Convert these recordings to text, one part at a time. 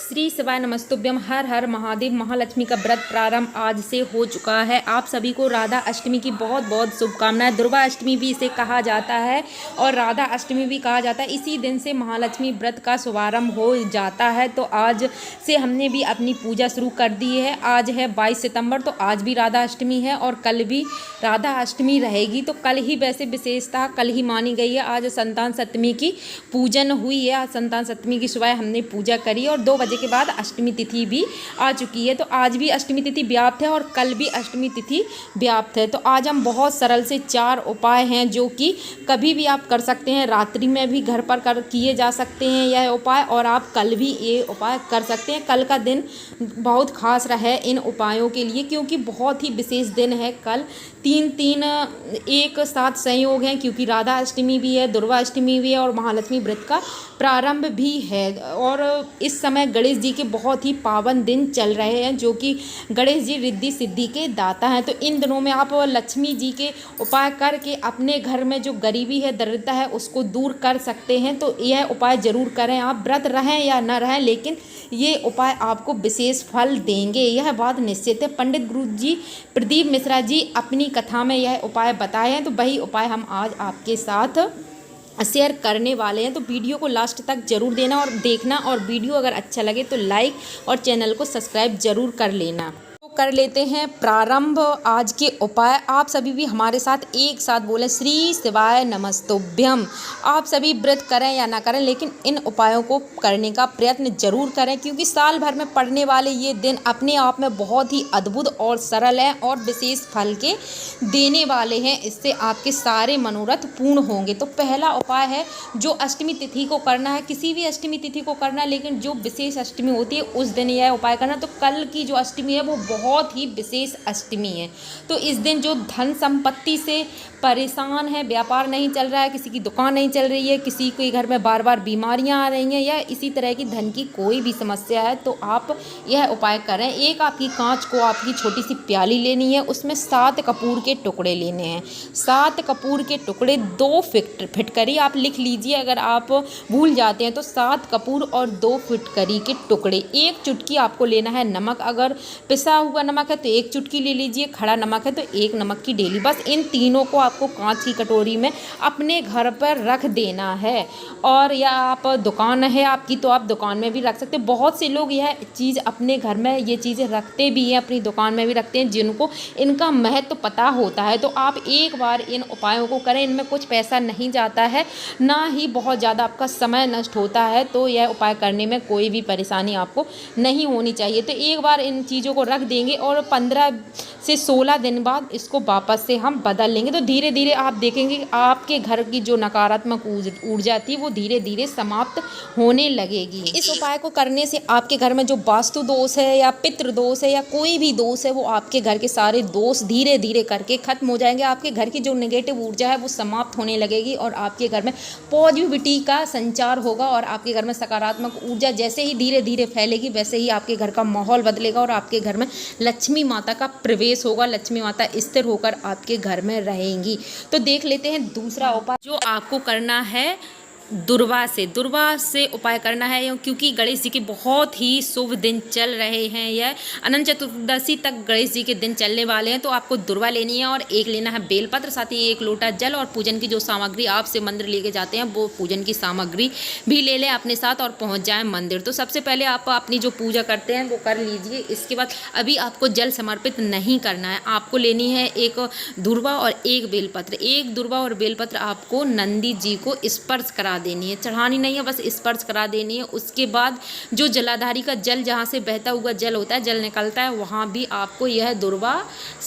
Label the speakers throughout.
Speaker 1: श्री शिवाय नमस्तुभ्यम। हर हर महादेव। महालक्ष्मी का व्रत प्रारंभ आज से हो चुका है। आप सभी को राधा अष्टमी की बहुत बहुत शुभकामनाएं। दुर्गा अष्टमी भी इसे कहा जाता है और राधा अष्टमी भी कहा जाता है। इसी दिन से महालक्ष्मी व्रत का शुभारंभ हो जाता है। तो आज से हमने भी अपनी पूजा शुरू कर दी है। आज है 22 सितंबर, तो आज भी राधा अष्टमी है और कल भी राधा अष्टमी रहेगी। तो कल ही वैसे विशेषता कल ही मानी गई है। आज संतान सप्तमी की पूजन हुई है। आज संतान सप्तमी की सुबह हमने पूजा करी और 2 बजे के बाद अष्टमी तिथि भी आ चुकी है। तो आज भी अष्टमी तिथि व्याप्त है और कल भी अष्टमी तिथि व्याप्त है। तो आज हम बहुत सरल से 4 उपाय हैं जो कि कभी भी आप कर सकते हैं। रात्रि में भी घर पर किए जा सकते हैं यह उपाय, और आप कल भी ये उपाय कर सकते हैं। कल का दिन बहुत खास रहा है इन उपायों के लिए, क्योंकि बहुत ही विशेष दिन है। कल 3 एक साथ संयोग हैं, क्योंकि राधा अष्टमी भी है, दुर्गा अष्टमी भी है और महालक्ष्मी व्रत का प्रारंभ भी है। और इस समय गणेश जी के बहुत ही पावन दिन चल रहे हैं, जो कि गणेश जी रिद्धि सिद्धि के दाता हैं। तो इन दिनों में आप लक्ष्मी जी के उपाय करके अपने घर में जो गरीबी है, दरिद्रता है, उसको दूर कर सकते हैं। तो यह उपाय ज़रूर करें। आप व्रत रहें या न रहें, लेकिन ये उपाय आपको विशेष फल देंगे, यह बात निश्चित है। पंडित गुरु जी प्रदीप मिश्रा जी अपनी कथा में यह उपाय बताए हैं, तो वही उपाय हम आज आपके साथ शेयर करने वाले हैं। तो वीडियो को लास्ट तक जरूर देना और देखना, और वीडियो अगर अच्छा लगे तो लाइक और चैनल को सब्सक्राइब जरूर कर लेना। तो कर लेते हैं प्रारंभ आज के उपाय। आप सभी भी हमारे साथ एक साथ बोलें, श्री शिवाय नमस्तुभ्यम। आप सभी व्रत करें या ना करें, लेकिन इन उपायों को करने का प्रयत्न जरूर करें, क्योंकि साल भर में पड़ने वाले ये दिन अपने आप में बहुत ही अद्भुत और सरल हैं और विशेष फल के देने वाले हैं। इससे आपके सारे मनोरथ पूर्ण होंगे। तो पहला उपाय है जो अष्टमी तिथि को करना है। किसी भी अष्टमी तिथि को करना है, लेकिन जो विशेष अष्टमी होती है उस दिन यह उपाय करना। तो कल की जो अष्टमी है वो बहुत ही विशेष अष्टमी है। तो इस दिन जो धन संपत्ति से परेशान है, व्यापार नहीं चल रहा है, किसी की दुकान नहीं चल रही है, किसी के घर में बार बार बीमारियां आ रही हैं, या इसी तरह की धन की कोई भी समस्या है, तो आप यह उपाय करें। एक आपकी कांच को आपकी छोटी सी प्याली लेनी है, उसमें 7 कपूर के टुकड़े लेने हैं। 7 कपूर के टुकड़े 2 फिटकरी आप लिख लीजिए। अगर आप भूल जाते हैं तो 7 कपूर और 2 फिटकरी के टुकड़े। 1 चुटकी आपको लेना है नमक। अगर पिसा हुआ नमक है तो 1 चुटकी ले लीजिए, खड़ा नमक है तो 1 नमक की डेली। बस इन तीनों को आपको कांच की कटोरी में अपने घर पर रख देना है। और या आप दुकान है आपकी तो आप दुकान में भी रख सकते हैं। बहुत से लोग यह चीज़ अपने घर में ये चीज़ें रखते भी हैं, अपनी दुकान में भी रखते हैं, जिनको इनका महत्व पता होता है। तो आप एक बार इन उपायों को करें। इनमें कुछ पैसा नहीं जाता है, ना ही बहुत ज़्यादा आपका समय नष्ट होता है। तो यह उपाय करने में कोई भी परेशानी आपको नहीं होनी चाहिए। तो एक बार इन चीज़ों को रख देंगे और 15 से 16 दिन बाद इसको वापस से हम बदल लेंगे। तो धीरे धीरे आप देखेंगे आपके घर की जो नकारात्मक ऊर्जा थी वो धीरे धीरे समाप्त होने लगेगी। इस उपाय को करने से आपके घर में जो वास्तु दोष है या पितृ दोष है या कोई भी दोष है, वो आपके घर के सारे दोष धीरे धीरे करके खत्म हो जाएंगे। आपके घर की जो नेगेटिव ऊर्जा है वो समाप्त होने लगेगी और आपके घर में पॉजिटिविटी का संचार होगा। और आपके घर में सकारात्मक ऊर्जा जैसे ही धीरे धीरे फैलेगी, वैसे ही आपके घर का माहौल बदलेगा और आपके घर में लक्ष्मी माता का प्रवेश होगा। लक्ष्मी माता स्थिर होकर आपके घर में रहेंगी। तो देख लेते हैं दूसरा उपाय जो आपको करना है। दुर्वा से उपाय करना है, क्योंकि गणेश जी के बहुत ही शुभ दिन चल रहे हैं। यह अनंत चतुर्दशी तक गणेश जी के दिन चलने वाले हैं। तो आपको दुर्वा लेनी है और एक लेना है बेलपत्र, साथ ही 1 लोटा जल और पूजन की जो सामग्री आप से मंदिर लेके जाते हैं वो पूजन की सामग्री भी ले लें अपने साथ और पहुंच जाएं मंदिर। तो सबसे पहले आप अपनी जो पूजा करते हैं वो कर लीजिए। इसके बाद अभी आपको जल समर्पित नहीं करना है। आपको लेनी है 1 दुर्वा और 1 बेलपत्र। 1 दुर्वा और बेलपत्र आपको नंदी जी को स्पर्श करा देनी है, चढ़ानी नहीं है, बस स्पर्श करा देनी है। उसके बाद जो जलाधारी का जल, जहाँ से बहता हुआ जल होता है, जल निकलता है, वहाँ भी आपको यह दुर्वा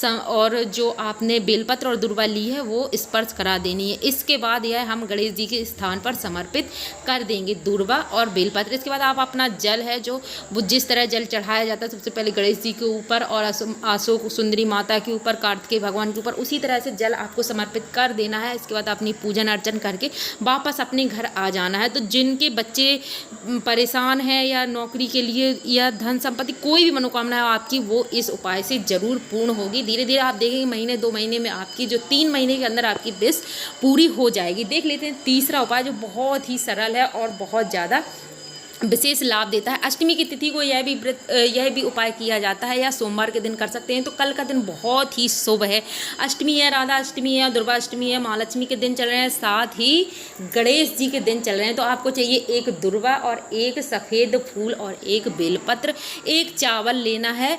Speaker 1: और जो आपने बेलपत्र और दुर्वा ली है वो स्पर्श करा देनी है। इसके बाद यह हम गणेश जी के स्थान पर समर्पित कर देंगे, दुर्वा और बेलपत्र। इसके बाद आप अपना जल है जो वो जिस तरह जल चढ़ाया जाता है, सबसे पहले गणेश जी के ऊपर और अशोक सुंदरी माता के ऊपर, कार्तिकेय भगवान के ऊपर, उसी तरह से जल आपको समर्पित कर देना है। इसके बाद अपनी पूजन अर्चन करके वापस अपने घर आ जाना है। तो जिनके बच्चे परेशान हैं या नौकरी के लिए या धन संपत्ति कोई भी मनोकामना है आपकी, वो इस उपाय से ज़रूर पूर्ण होगी। धीरे धीरे आप देखेंगे महीने 2 महीने में आपकी जो 3 महीने के अंदर आपकी विश पूरी हो जाएगी। देख लेते हैं तीसरा उपाय जो बहुत ही सरल है और बहुत ज़्यादा विशेष लाभ देता है। अष्टमी की तिथि को यह भी उपाय किया जाता है, या सोमवार के दिन कर सकते हैं। तो कल का दिन बहुत ही शुभ है। अष्टमी है, राधा अष्टमी है, दुर्गा अष्टमी है, महालक्ष्मी के दिन चल रहे हैं, साथ ही गणेश जी के दिन चल रहे हैं। तो आपको चाहिए एक दुर्वा और एक सफ़ेद फूल और एक बेलपत्र, एक चावल लेना है,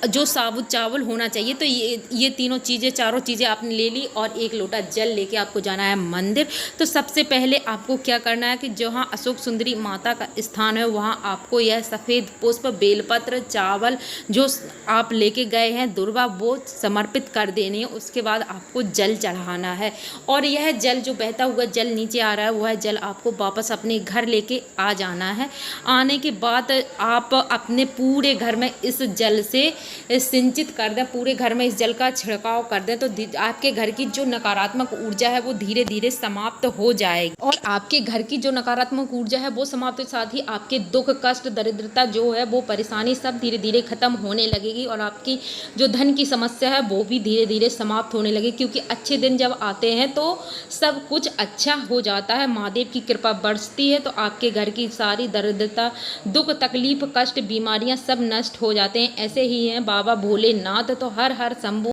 Speaker 1: जो साबुत चावल होना चाहिए। तो ये तीनों चीज़ें, चारों चीज़ें आपने ले ली, और एक लोटा जल लेके आपको जाना है मंदिर। तो सबसे पहले आपको क्या करना है कि जहाँ अशोक सुंदरी माता का स्थान है, वहाँ आपको यह सफ़ेद पुष्प, बेलपत्र, चावल जो आप लेके गए हैं, दुर्वा, वो समर्पित कर देने हैं। उसके बाद आपको जल चढ़ाना है, और यह जल जो बहता हुआ जल नीचे आ रहा है, वह जल आपको वापस अपने घर लेके आ जाना है। आने के बाद आप अपने पूरे घर में इस जल से सिंचित कर दें, पूरे घर में इस जल का छिड़काव कर दें। तो आपके घर की जो नकारात्मक ऊर्जा है वो धीरे धीरे समाप्त हो जाएगी, और आपके घर की जो नकारात्मक ऊर्जा है वो समाप्त हो, साथ ही आपके दुख, कष्ट, दरिद्रता जो है, वो परेशानी सब धीरे धीरे खत्म होने लगेगी, और आपकी जो धन की समस्या है वो भी धीरे धीरे समाप्त होने लगेगी। क्योंकि अच्छे दिन जब आते हैं तो सब कुछ अच्छा हो जाता है, महादेव की कृपा बरसती है। तो आपके घर की सारी दरिद्रता, दुख, तकलीफ, कष्ट, बीमारियां सब नष्ट हो जाते हैं। ऐसे ही हैं बाबा भोलेनाथ। तो हर हर शंभू।